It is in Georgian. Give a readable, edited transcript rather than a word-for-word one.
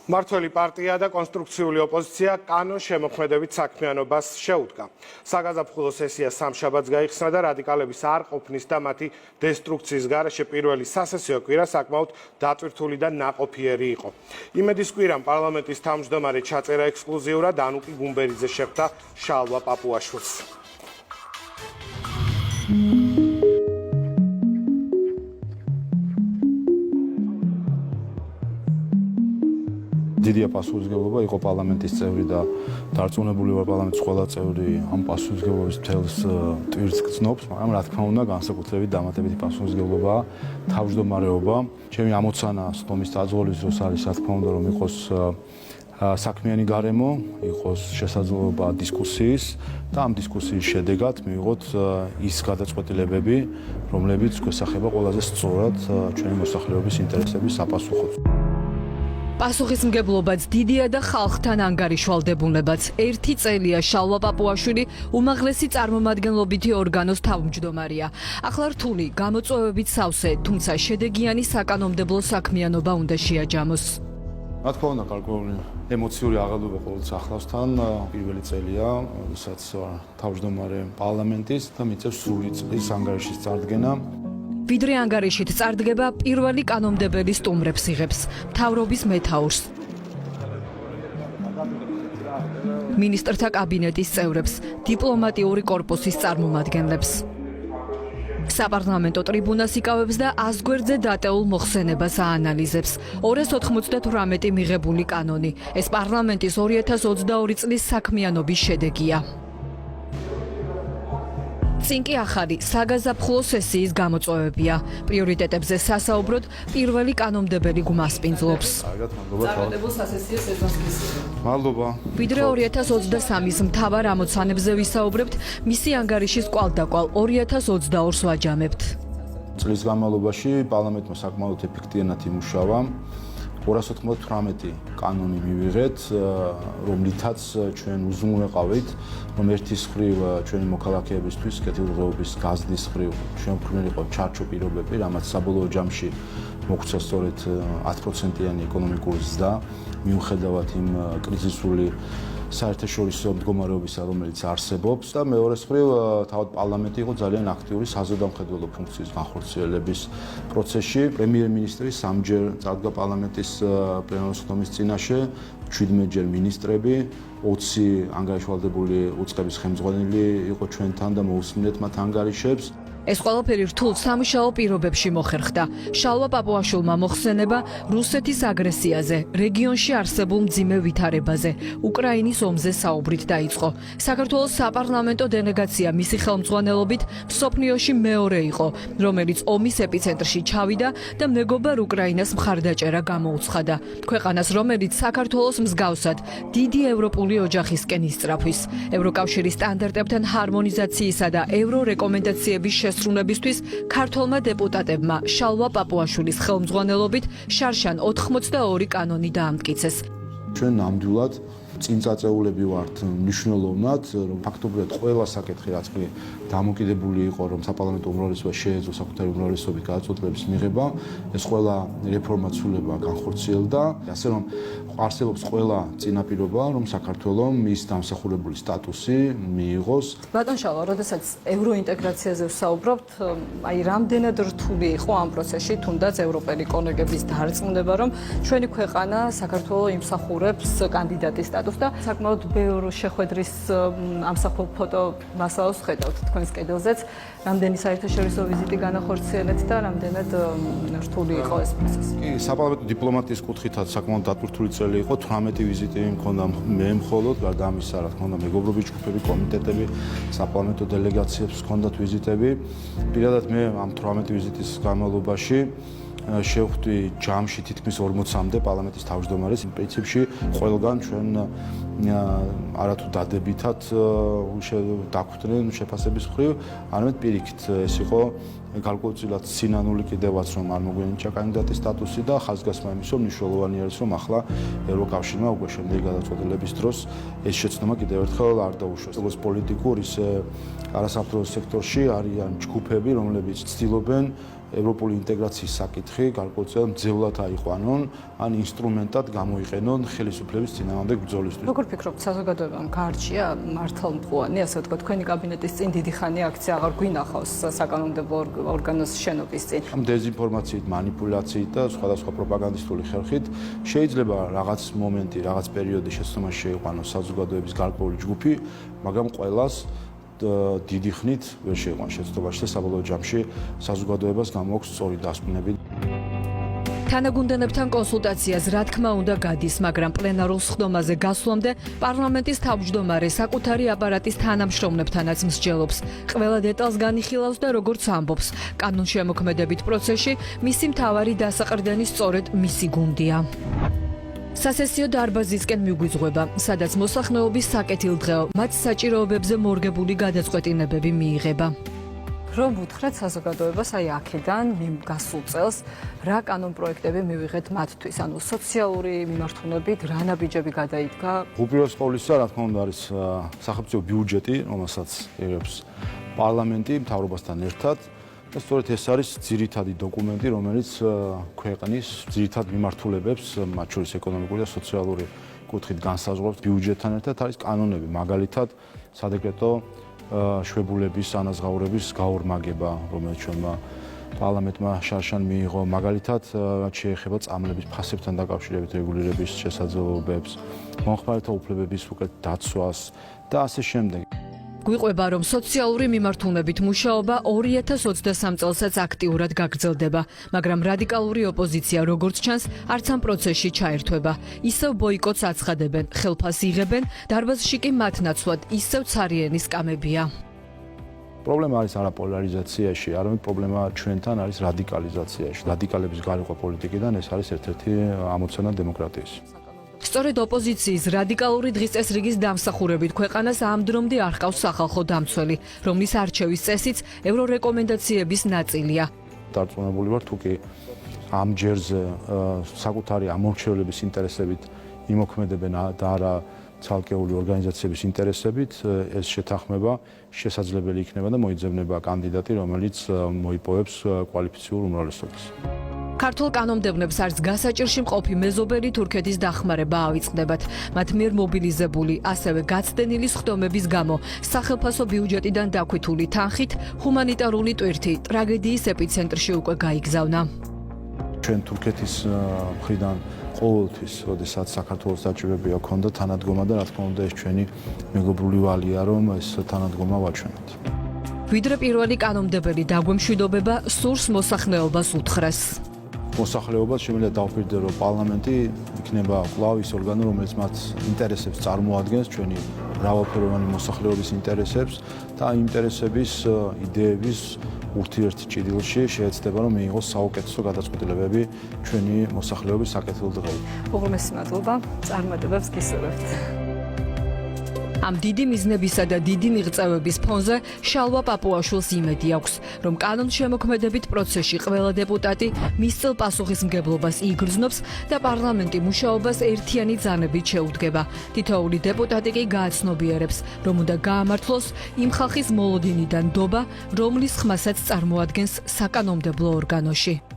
მმართველი პარტია და კონსტრუქციული ოპოზიცია კანონ შემოქმედებით საქმიანობას შეუდგა. საგაზაფხულო სესია სამშაბათს გაიხსნა და რადიკალების არ ყოფნის და მათი დესტრუქციის გარეშე პირველი სასესიო კვირა საკმაოდ დატვირთული და ნაყოფიერი იყო. იმედის კვირამ პარლამენტის თავმჯდომარე ჩაწერა ექსკლუზიურად ანუკი გუმბერიძე შეხვდა შალვა პაპუაშვილს. დიდია პასუხისმგებლობა იყო პარლამენტის წევრი და დარწმუნებული ვარ პარლამენტის ყველა წევრი ამ პასუხისმგებლობის მთელს ტვირთს გრძნობს, მაგრამ რა თქმა უნდა განსაკუთრებით დამატებითი პასუხისმგებლობაა თავმჯდომარეობა. ჩემი ამოცანა სტომის დაძღოლის დროს არის რა თქმა უნდა რომ იყოს საქმიანი გარემო, იყოს შესაძლებლობა დისკუსიის და ამ დისკუსიის შედეგად მივიღოთ ის გადაწყვეტილებები, რომლებიც გვესახება ყველაზე სწორად ჩვენი მოსახლეობის ინტერესების საპასუხოდ. პასუხისმგებლობაც დიდია და ხალხთან ანგარიშვალდებულებაც. ერთი წელია შალვა პაპუაშვილი უმაღლესი წარმომადგენლობითი ორგანოს თავმჯდომარეა. ახლა რთული, გამოწვევებით სავსე, თუმცა შედეგიანი საკანონმდებლო საქმიანობა უნდა შეაჯამოს. რა თქმა უნდა, გარკვეული ემოციური აღელვება ყოველთვის ახლავსთან. პირველი წელია, როდესაც თავმჯდომარე პარლამენტის და მიწევს სრული წლის ანგარიშის წარდგენა. ვიდრე ანგარიშით წარდგება, პირველი კანონმდებელი სტუმრებს იღებს, მთავრობის მეთაურს, მინისტრთა კაბინეტის წევრებს, დიპლომატიური კორპუსის წარმომადგენლებს. საპარლამენტო ტრიბუნას იკავებს და 100 გვერდზე დატეულ მოხსენებას აანალიზებს. 298 მიღებული კანონი. ეს პარლამენტის 2022 წლის საქმიანობის შედეგია. წინ კი ახალი საგაზაფხულო სესიის გამოწვევებია. პრიორიტეტებზე სასაუბროდ პირველი კანონმდებელი გუმასპინძლობს. წარმატებულ სასესიო სეზონს გისურვებთ. მადლობა. ვიდრე 2023-ის მთავარ ამოცანებზე ვისაუბრებთ, მისი ანგარიშის კვალდაკვალ 2022-ს ვაჯამებთ. წლის განმავლობაში პარლამენტმა საკმაოდ ეფექტიანად იმუშავა. 298 კანონი მივიღეთ, რომლითაც ჩვენ უზრუნველყავით, რომ ერთის მხრივ ჩვენი მოქალაქეებისთვის კეთილდღეობის გაზრდის მხრივ ჩვენ ვქმნილიყო ჩარჩო პირობები, რამაც საბოლოო ჯამში მოგვცა სწორედ 10%-იანი ეკონომიკური ზრდა, მიუხედავად იმ კრიზისული საერთაშორისო მდგომარეობისა, რომელიც არსებობს და მეორე მხრივ თავად პარლამენტი იყო ძალიან აქტიური საზედამხედველო ფუნქციის განხორციელების პროცესში. პრემიერ-მინისტრი სამჯერ წარდგა პარლამენტის პლენარული სხდომის წინაშე, 17-ჯერ მინისტრები, 20 ანგარიშვალდებული უწყების ხელმძღვანელი იყო ჩვენთან და მოусმინეთ მათ ანგარიშებს. ეს ყველაფერი რთულ სამუშაო პირობებში მოხერხდა. შალვა პაპუაშვილმა მოხსენება რუსეთის აგრესიაზე, რეგიონში არსებულ მძიმე ვითარებაზე, უკრაინის ომზე საუბრით დაიწყო. საქართველოს საპარლამენტო დელეგაცია მისი ხელმძღვანელობით მსოფლიოში მეორე იყო, რომელიც ომის ეპიცენტრში ჩავიდა და მეგობარ უკრაინას მხარდაჭერა გამოუცხადა. ქვეყანას, რომელიც საქართველოს მსგავსად დიდი ევროპული ოჯახისკენ ისწრაფვის. ევროკავშირის სტანდარტებთან ჰარმონიზაციისა და ევრორეკომენდაციების შესრულებისთვის ქართველმა დეპუტატებმა შალვა პაპუაშვილის ხელმძღვანელობით შარშან 82 კანონი დაამტკიცეს. ჩვენ ნამდვილად წინ წაწეულები ვართ მნიშვნელოვნად, რომ ფაქტობრივად ყველა საკითხი რაც კი დამოკიდებული იყო, რომ საპარლამენტო უმრავლესობა შეეძლო საკუთარი უმრავლესობით გადაწყვეტილების მიღება, ეს ყველა რეფორმა ცვლილება განხორციელდა, ასე რომ არსებობს ყველა წინაპირობა, რომ საქართველოს მის დამსახურებული სტატუსი მიიღოს. ბატონ შალვა, როდესაც ევროინტეგრაციაზე ვსაუბრობთ, აი რამდენად რთული იყო ამ პროცესში, თუნდაც ევროპელი კოლეგების დარწმუნება, რომ ჩვენი ქვეყანა საქართველოს იმსახურებს კანდიდატის სტატუსს და საკმაოდ ბევრ შეხვედრის ამსახველ ფოტო მასალას ხედავთ თქვენს კედელზეც, რამდენი საერთაშორისო ვიზიტი განახორციელეთ და რამდენად რთული იყო ეს პროცესი. კი, საპარლამენტო დიპლომატიის კუთხითაც საკმაოდ დატვირთული წელი იყო, 18 ვიზიტი მქონდა მე მხოლოდ, გარდა ამისა, რა თქმა უნდა, მეგობრობის ჯგუფები, კომიტეტები, საპარლამენტო დელეგაციებს ჰქონდათ ვიზიტები. პირადად მე ამ 18 ვიზიტის განმავლობაში შევხვდი ჯამში თითქმის 40-მდე პარლამენტის თავმჯდომარეს. პრინციპში ყველგან ჩვენ არათუ დადებითად დაგვხვდნენ შეფასების მხრივ, არამედ პირიქით ეს იყო გარკვეულწილად სინანული კიდევაც რომ არ მოგვენიჭა კანდიდატის სტატუსი და ხაზგასმა იმის რომ მნიშვნელოვანი არის რომ ახლა ევროკავშირმა უკვე შემდეგი გადაწყვეტილების დროს ეს შეცდომა კიდევ ერთხელ არ დაუშვეს. როგორც პოლიტიკურ ისე არასამთავრობო სექტორში არიან ჯგუფები, რომლებიც ცდილობენ ევროპული ინტეგრაციის საკითხი გარკვეულწილად მძევლად აიყვანონ, ან ინსტრუმენტად გამოიყენონ ხელისუფლების წინააღმდეგ ბრძოლისთვის. როგორ ფიქრობთ, საზოგადოებამ გაარჩია მართლმხრივი, ასე ვთქვათ, თქვენი კაბინეტის წინ დიდი ხანი აქცია აღარ გვინახავს საკანონმდებლო ორგანოს შენობის წინ. ამ დეზინფორმაციით, манипуляციით და სხვადასხვა პროპაგანდისტული ხერხით შეიძლება რაღაც მომენტი, რაღაც პერიოდი შეცდომაში შეიყვანოს საზოგადოების გარკვეული ჯგუფი, მაგრამ ყველას დიდი ხნით ვერ შეიყვანს შეცდომაში და საბოლოო ჯამში საზოგადოებას გამოაქვს სწორი დასკვნები. თანაგუნდენებთან კონსულტაციას რა თქმა უნდა გადის, მაგრამ პლენარულ სხდომაზე გასვლამდე პარლამენტის თავმჯდომარე საკუთარი აპარატის თანამშრომლებთანაც მსჯელობს. ყველა დეტალს განიხილავს და როგორც ამბობს, კანონშემოქმედებით პროცესში მისი მთავარი დასაყრდენი სწორედ მისი გუნდია. სასესიო დარბაზისკენ მიგვიძღვება, სადაც მოსახლეობის საკეთილდღეო, მათ საჭიროებებზე მორგებული გადაწყვეტილებები მიიღება. რომ უთხრეთ საზოგადოებას აი აქედან გასულ წელს რა კანონპროექტები მივიღეთ მათთვის, ანუ სოციალური მიმართულებით რა ნაბიჯები გადაიდგა. უპირველეს ყოვლისა, რა თქმა უნდა, არის სახელმწიფო ბიუჯეტი, რომელსაც იღებს პარლამენტი მთავრობასთან ერთად. და სწორედ ეს არის ძირითადი დოკუმენტი, რომელიც ქვეყნის ძირითად მიმართულებებს, მათ შორის ეკონომიკური და სოციალური კუთხით განსაზღვრავს ბიუჯეტთან ერთად არის კანონები, მაგალითად, სადეკრეტო შვებულების ანაზღაურების გაორმაგება, რომელიც ჩვენმა პარლამენტმა შარშან მიიღო, მაგალითად, რაც შეეხება წამლების ფასებთან დაკავშირებით რეგულირების შესაძლებლობებს, მომხმარებელთა უფლებების უკეთ დაცვას და ასე შემდეგ. გვიყვება, რომ სოციალური მიმართულებით მუშაობა 2023 წელსაც აქტიურად გაგრძელდება, მაგრამ რადიკალური ოპოზიცია, როგორც ჩანს, არც ამ პროცესში ჩაერთვება. ისევ ბოიკოტს აცხადებენ, ხელფას იღებენ, დარბაზში კი მათ ნაცვლად ისევ ცარიენი სკამებია. პრობლემა არის არა პოლარიზაციაში, არამედ პრობლემა ჩვენთან არის რადიკალიზაციაში. რადიკალების გარიყვა პოლიტიკიდან ეს არის ერთ-ერთი ამოცანა დემოკრატიის. სწორედ ოპოზიციის რადიკალური დღის წესრიგის დამსახურებით ქვეყანას ამ დრომდე არ ჰყავს სახალხო დამცველი, რომლის არჩევის წესიც ევრორეკომენდაციების ნაწილია. დარწმუნებული ვარ, თუ კი ამ ჯერზე საკუთარი ამორჩევლების ინტერესებით იმოქმედებენ და არა ცალკეული ორგანიზაციების ინტერესებით, ეს შეთანხმება შესაძლებელი იქნება და მოიძებნება კანდიდატი, რომელიც მოიპოვებს კვალიფიციურ უმრავლესობას. ქართულ კანონმდებლებს არც გასაჭირში მყოფი მეზობელი თურქეთის დახმარება ავიწყდებათ. მათ მიერ მობილიზებული, ასევე გაცდენილი სხდომების გამო სახელფასო ბიუჯეტიდან დაქვითული თანხით ჰუმანიტარული ტვირთი ტრაგედიის ეპიცენტრში უკვე გაიგზავნა. ჩვენ თურქეთის მხრიდან ყოველთვის, როდესაც საქართველოს დაჭირებია ქონდა თანადგომა და რა თქმა უნდა ეს ჩვენი მეგობრული ვალია, რომ ეს თანადგომა ვაჩვენოთ. ვიდრე პირველი კანონმდებელი დაგვემშვიდობება სურს მოსახლეობას უთხრეს. მოსახლეობას შემიძლია დავფიქრდე, რომ პარლამენტი იქნება კვლავ ის ორგანო, რომელიც მათ ინტერესებს წარმოადგენს, ჩვენი მრავალფეროვანი მოსახლეობის ინტერესებს და ამ ინტერესების იდეების ურთიერთი ჭიდილში შეეცდება, რომ მიიღოს საუკეთესო გადაწყვეტილებები ჩვენი მოსახლეობის საკეთილდღეობით. უღრმესი მადლობა, წარმატებებს გისურვებთ. ამ დიდი მიზნებისა და დიდი მიღწევების ფონზე შალვა პაპუაშვილს იმედი აქვს, რომ კანონშემოქმედებით პროცესში ყველა დეპუტატი მისწელ პასუხისმგებლობას იგრძნობს და პარლამენტი მუშაობას ერთიანი ძალებით შეუდგება. თითოეული დეპუტატი კი გააცნობიერებს, რომ უნდა გაამართლოს იმ ხალხის მოლოდინიდან დობა, რომლის ხმასაც წარმოადგენს საკანონმდებლო ორგანოში.